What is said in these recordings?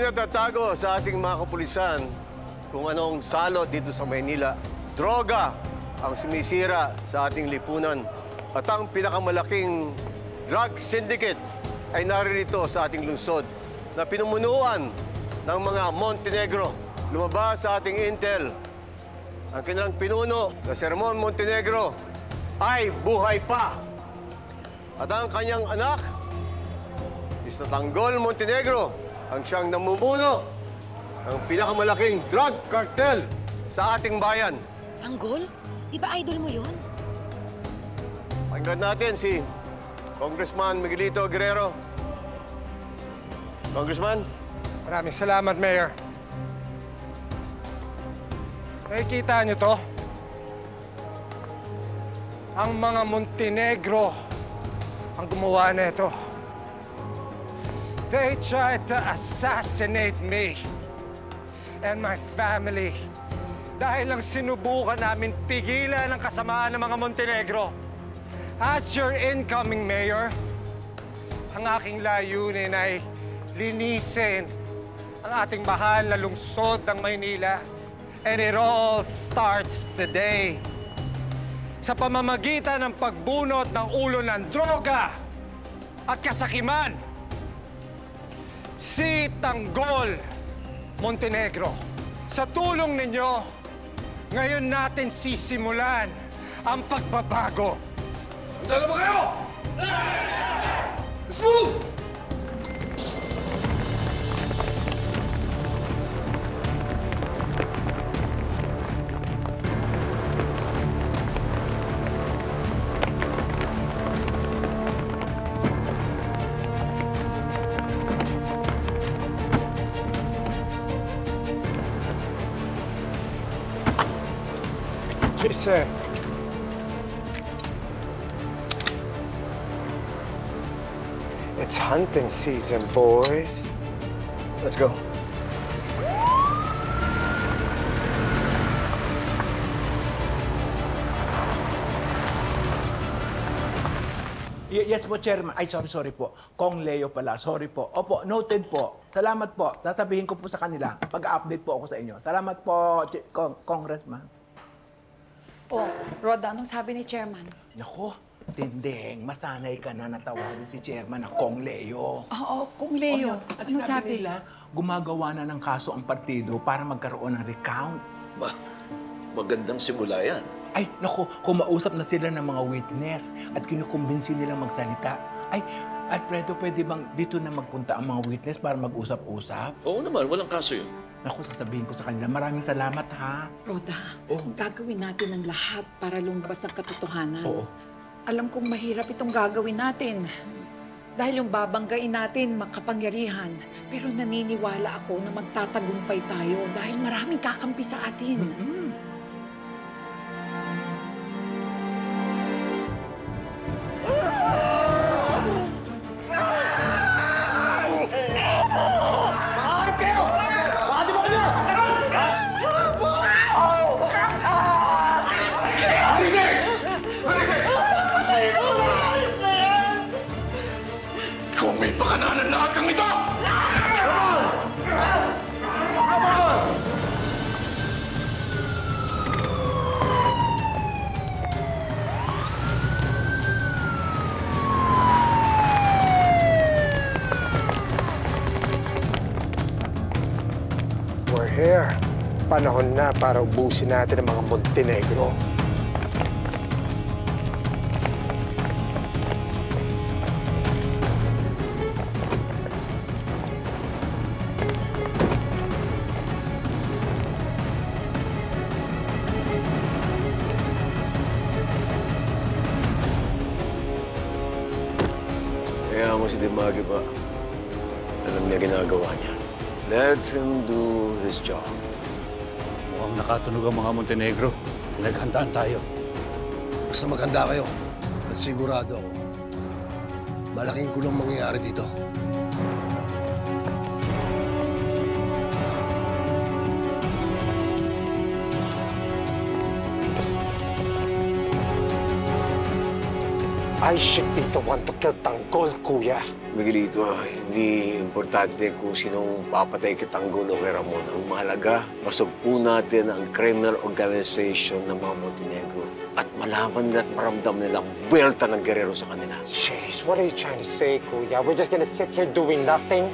nagtatago sa ating mga kapulisan kung anong salot dito sa Maynila. Droga ang sumisira sa ating lipunan. At ang pinakamalaking drug syndicate ay naririto sa ating lungsod na pinumunuan ng mga Montenegro. Lumabas sa ating intel ang kanilang pinuno na si Ramon Montenegro ay buhay pa. At ang kanyang anak, si Tanggol Montenegro, ang siyang namumuno ng pinakamalaking drug cartel sa ating bayan. Tanggol? Di ba idol mo yun? Pakinggan natin si Congressman Miguelito Guerrero. Congressman? Maraming salamat, Mayor. Nakikita niyo to? Ang mga Montenegro ang gumawa nito. They tried to assassinate me and my family dahil lang sinubukan namin pigilan ang kasamaan ng mga Montenegro. As your incoming mayor, ang aking layunin ay linisin ang ating mahal na lungsod ng Maynila. And it all starts today. Sa pamamagitan ng pagbunot ng ulo ng droga at kasakiman, si Tanggol Montenegro. Sa tulong ninyo, ngayon natin sisimulan ang pagbabago. Handa na ba kayo? Let's move! Jason. It's hunting season, boys. Let's go. Yes po, Chairman. Ay, sorry po. Kong Leo pala. Sorry po. Opo, noted po. Salamat po. Sasabihin ko po sa kanila. Pag-update po ako sa inyo. Salamat po, Congressman. Oh, Roda, anong sabi ni Chairman? Nako, Tindeng, masanay ka na natawagin si Chairman na Kong Leo. Oo, Kung Leo. At Anong sinabi sabi? nila, gumagawa na ng kaso ang partido para magkaroon ng recount. Ba, magandang simula yan. Ay, naku, kumausap na sila ng mga witness at kinukumbinsi nilang magsalita. Ay, Alfredo, pwede bang dito na magpunta ang mga witness para mag-usap-usap? Oo naman, walang kaso yun. Naku, sasabihin ko sa kanila, maraming salamat, ha? Roda, Oh. gagawin natin ang lahat para lumabas ang katotohanan. Oo. Alam kong mahirap itong gagawin natin. Dahil yung babanggain natin, makapangyarihan. Pero naniniwala ako na magtatagumpay tayo dahil maraming kakampi sa atin. Kung may pakananan na kang ito! We're here. Panahon na para ubusin natin ang mga Montenegro. Kaya mo si Dimagi ba? Alam niya ginagawa niya. Let him do his job. Mukhang nakatunog ang mga Montenegro. Pinaghandaan tayo. Basta maganda kayo at sigurado ako, malaking gulong mangyayari dito. I should be the one to kill Tanggol, kuya. Miguelito, hindi importante kung sinong papatay kay Tanggol o kay Ramon. Ang mahalaga, masugpo natin ang criminal organization ng mga Montenegro at malaman nila at maramdam nilang buwelta ng Guerrero sa kanila. Jeez, what are you trying to say, kuya? We're just gonna sit here doing nothing?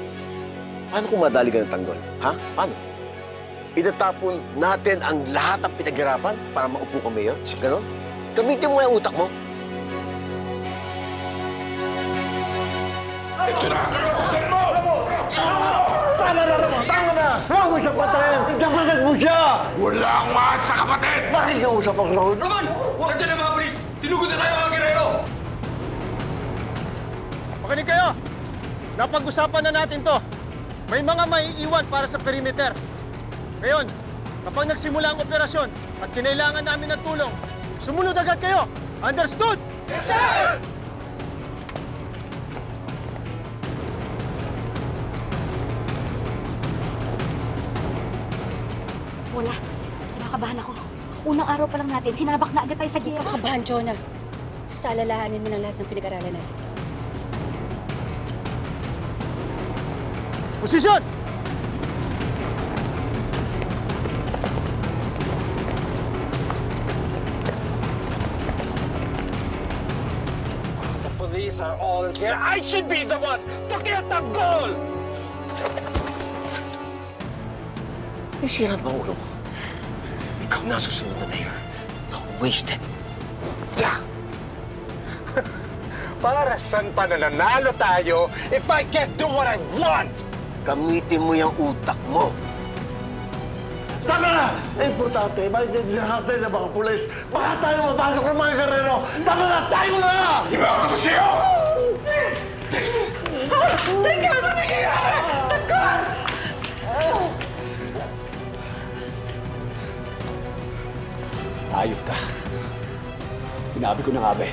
Paano kung madali ka ng Tanggol? Ha? Paano? Itatapon natin ang lahat ng pinaghirapan para maupo kami yun? Ganon? Gamitin mo yung utak mo. Ito na! Saan mo! Tama na, Ramon! Tama na! Huwag mo siya patayin! Dapat mo siya! Wala akong maas sa kapatid! Bakit ka usap ang Ramon? Roman! Nandiyan ang mga polis! Sinugod na tayo mga Guerrero! Makinig kayo! Napag-usapan na natin to. May mga maiiwan para sa perimeter. Ngayon, kapag nagsimula ang operasyon at kinailangan namin ng tulong, sumunod agad kayo! Understood? Yes, sir! Wala. Kinakabahan ako. Unang araw pa lang natin, sinabak na agad tayo sa giyera. Kakabahan, Jonah. Basta alalahanin mo ng lahat ng pinag-aralan natin. Posisyon! The police are all here. I should be the one to kill Tanggol! Isira ba ulo mo? Ikaw na susunod na mayor. Don't waste it. Yeah. Para saan pa nananalo tayo if I can't do what I want? Gamitin mo yung utak mo. Tama na! Importante, maintindihan natin ng mga pulis. Baka tayo mapasok ng mga Guerrero. Tama na! Tayo na! Di ba ako sa'yo? Teka, ano nangyayari? Tanggol! Ayop ka. Sinabi ko na nga ba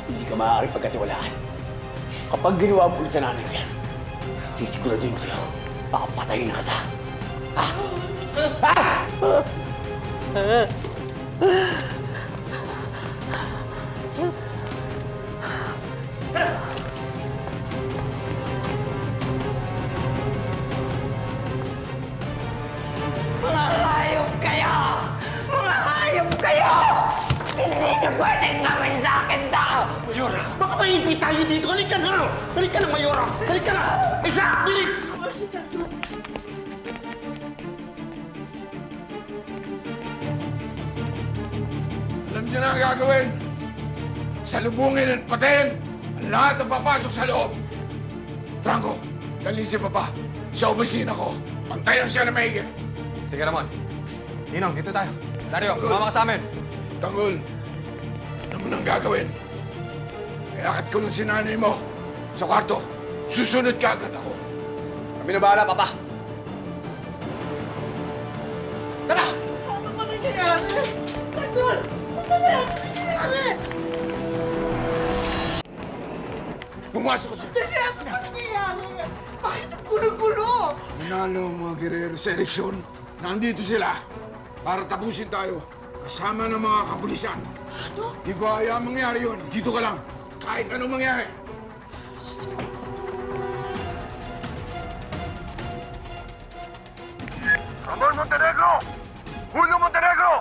hindi ka maaaring pagkatiwalaan. Kapag ginawa mo ulit sa nanay ko yan, sisiguraduhin ko sa'yo, baka patayin na kita. Ha? Mga hayop kayo! Mga hayop kayo! Hindi niyo pwedeng gawin sa akin to! Mayora, baka maipit tayo dito. Halika na! Halika na, Mayora! Halika na! Isa! Bilis! Alam niyo na ang gagawin. Salubungin at patayin ang lahat ng papasok sa loob. Franco, dalhin si Papa sa opisina ko. Pantayan siya na maigi. Sige, Ramon. Ninong, dito tayo. Dario, sumama ka sa amin. Tanggol, ano mo nang gagawin? Iakit ko ng sinanay mo sa kwarto. Susunod ka agad ako. Kami na bahala, Papa. Tara! Ano ba nangyayari? Tanggol! Sandali! Ano nangyayari? Pumasok ka sa... Sandali! Ano ba nangyayari? Bakit ang gulo-gulo? Manalo ang mga Guerrero sa eleksyon. Nandito sila para tapusin tayo kasama ng mga kapulisan. Ano? Di ko hayaan mangyari yun. Dito ka lang. Kahit anong mangyari. Ramon Montenegro! Julio Montenegro!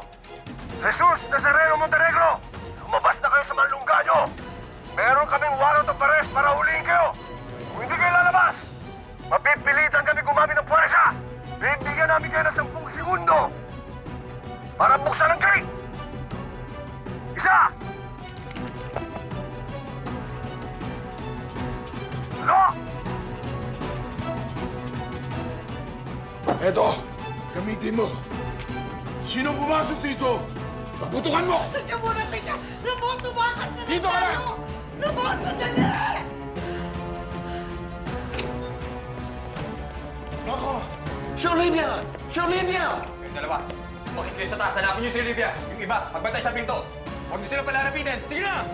Jesus Nazareno Montenegro! Lumabas na kayo sa manlungga nyo! Meron kaming warrant of arrest para huliin kayo! Kung hindi kayo lalabas, mapipilitan kami gumamit ng puwersa! Bibigyan namin kayo ng 10 segundo para buksan ang gate! Isa! Dalawa! Eto, gamitin mo. Sinong pumasok dito? Paputukan mo! Teka muna, teka! Ramon, tumakas na Dito ka na! Ramon, sandali! Ako! Si Olivia! Si Olivia! Kayong dalawa, bakit kayo sa taas? Hanapin niyo si Olivia. Yung iba, magbantay sa pinto. Huwag niyo sila palalapitin. Sige na!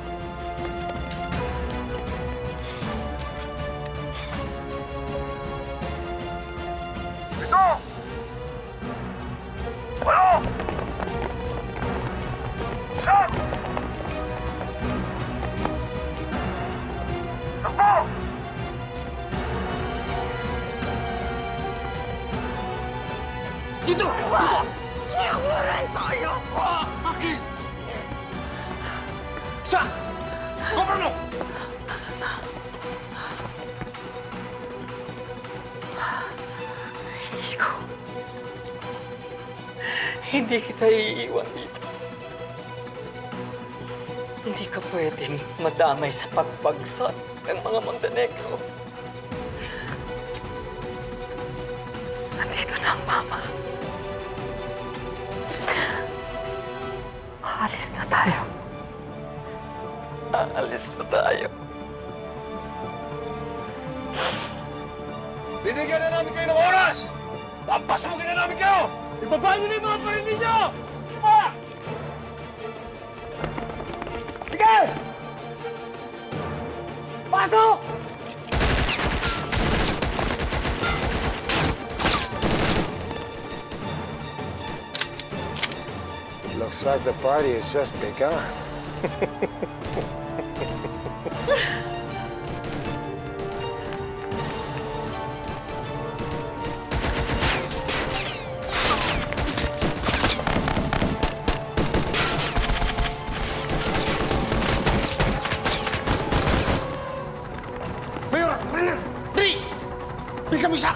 Ito! Walo! Siyam! Bakit? Sak! Cover mo! Hindi kita iiwan dito. Hindi ka pwedeng madamay sa pagbagsak ng mga Montenegro. Nandito na ang mama. Aalis na tayo. Aalis na tayo. Binigyan na namin kayo ng oras! Papasugin na namin kayo! Ibaba niyo na yung mga baril ninyo! Ah! Sige! Pasok! Looks like the party has just begun. Mayor, mana? Tri! Bisa mo isa!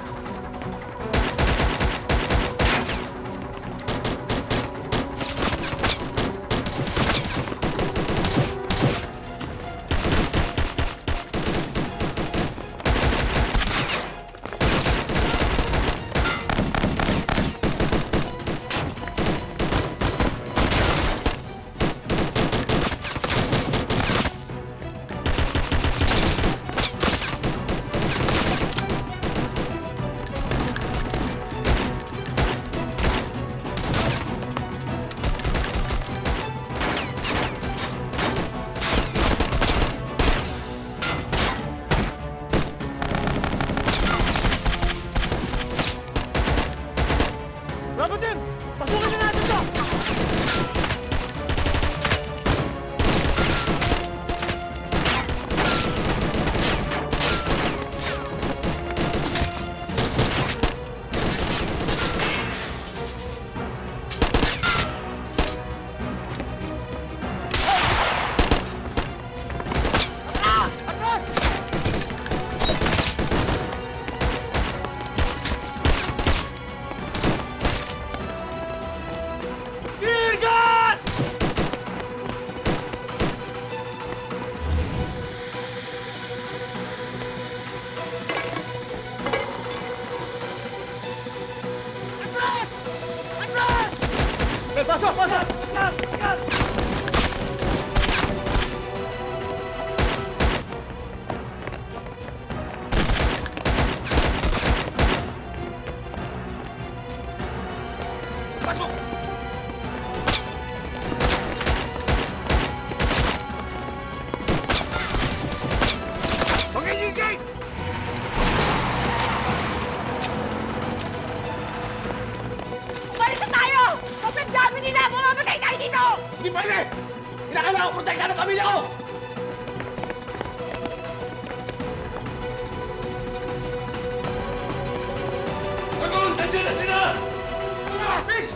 Rabutin! Pasukin na natin to! Pasok! Pasok! Pasok! Magiging gate! Umalis na tayo! Sobrang dami nila! Mamamatay tayo dito! Hindi pwede! Kinakailangan ko protektahan ang pamilya ko! Dragon, nandiyan na sila! Bis!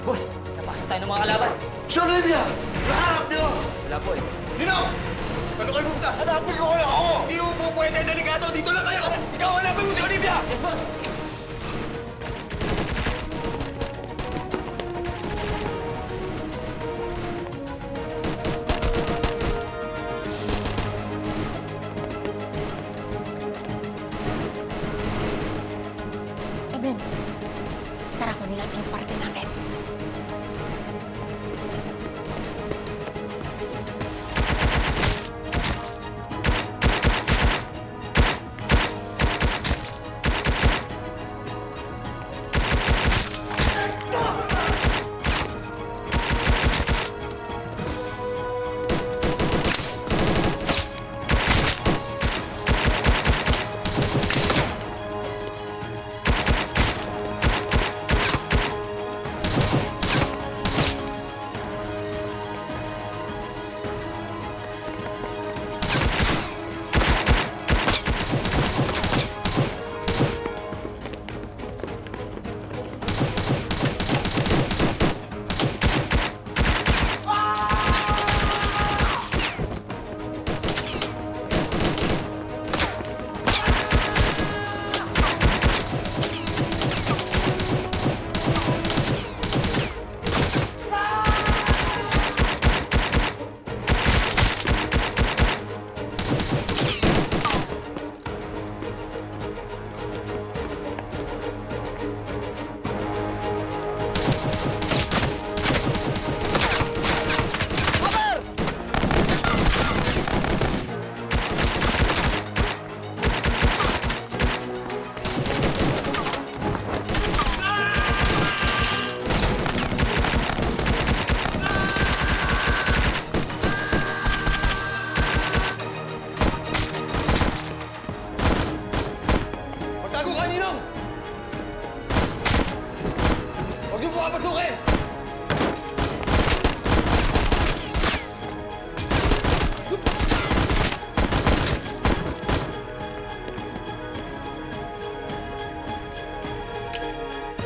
Boss, napasok tayo ng mga kalaban. Sir Lydia! Nahanap niyo! Wala po eh. Nino! Saan kayo pumunta? Hanapin ko kayo ako! Hindi mo po pwede, delikado. Dito lang kayo! Ikaw, hanapin mo si Olivia! Yes, boss! kunin natin yung parte natin.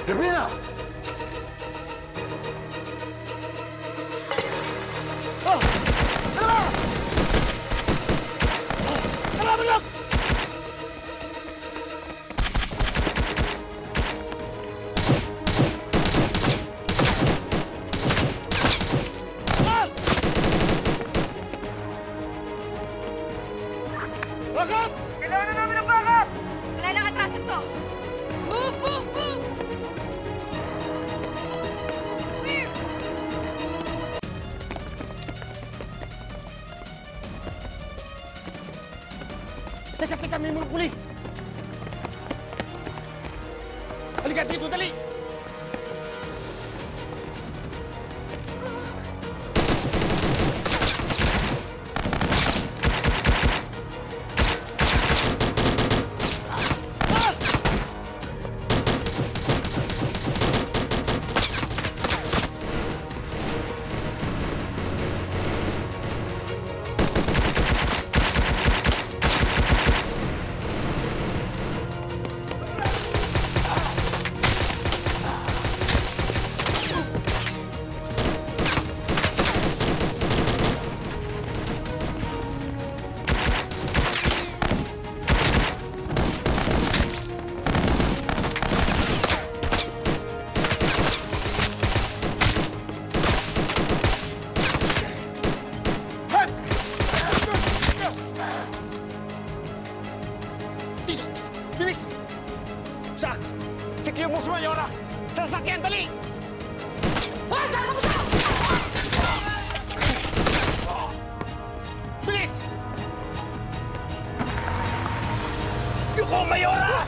Divina! Backup! Kailangan na namin ng backup! Wala nang atraso to! Move! Move! Move! Clear! Teka, may mga pulis! Halika dito, dali! Bilis! Si Q-Bus Mayora! Sa sasakyan, dali! Hoy! Tama ko siya! Bilis! Yuko Mayora!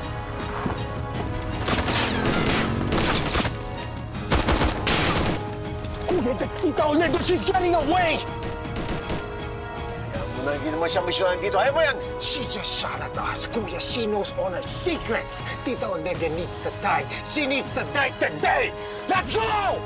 Kuya, kita ulit! She's getting away! Hindi naman siya misyonan dito. Ayaw mo yan! She just shot at us, Kuya. She knows all our secrets. Tita Olivia needs to die. She needs to die today! Let's go!